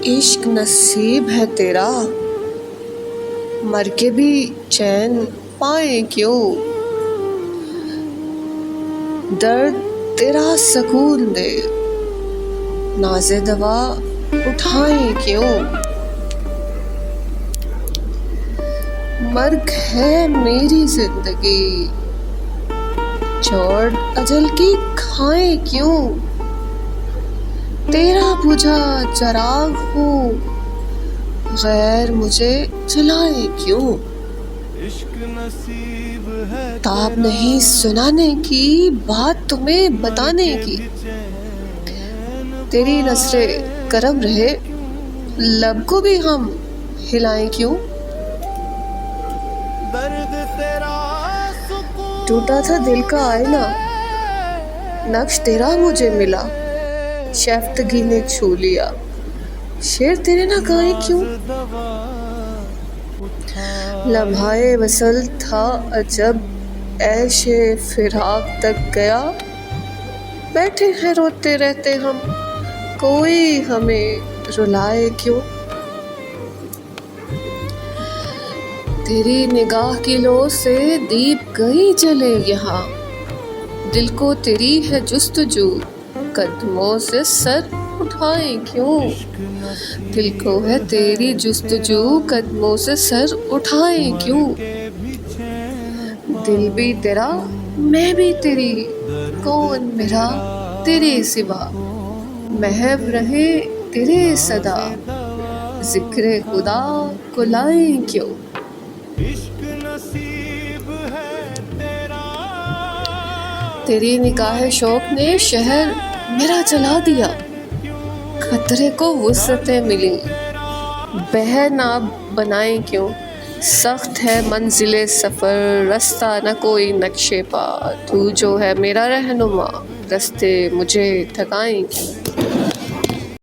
इश्क नसीब है तेरा, मर के भी चैन पाए क्यों। दर्द तेरा सकून दे, नाज़े दवा उठाए क्यों। मर्ग है मेरी जिंदगी, चौड़ अजल की खाए क्यों। तेरा बुझा चराग हो, गैर मुझे जलाए क्यों। ताब नहीं सुनाने की, बात तुम्हें बताने की। तेरी नजरें करम रहे, लब को भी हम हिलाएं क्यों। टूटा था दिल का आईना, नक्श तेरा मुझे मिला। शैफ्तगी ने छू लिया, शेर तेरे ना गाए क्यों। लम्हाए वसल था अजब, ऐशे फिराक तक गया। बैठे हैं रोते रहते हम, कोई हमें रुलाए क्यों। तेरी निगाह की लो से दीप गई जले यहाँ। दिल को तेरी है जुस्तजू, कदमों से सर उठाए क्यों। दिल को है तेरी जुस्तजू, कदमों से सर उठाए क्यों। दिल भी तेरा मैं भी तेरी, कौन मेरा तेरे सिवा। महव रहे तेरे सदा, जिक्रे खुदा को लाए क्यों। तेरी निगाह शौक ने शहर मेरा जला दिया। खतरे को वुसअतें मिली, बह ना बनाए क्यों। सख्त है मंजिले सफ़र, रास्ता न कोई नक्शे पा। तू जो है मेरा रहनुमा, रास्ते मुझे थकाए क्यों।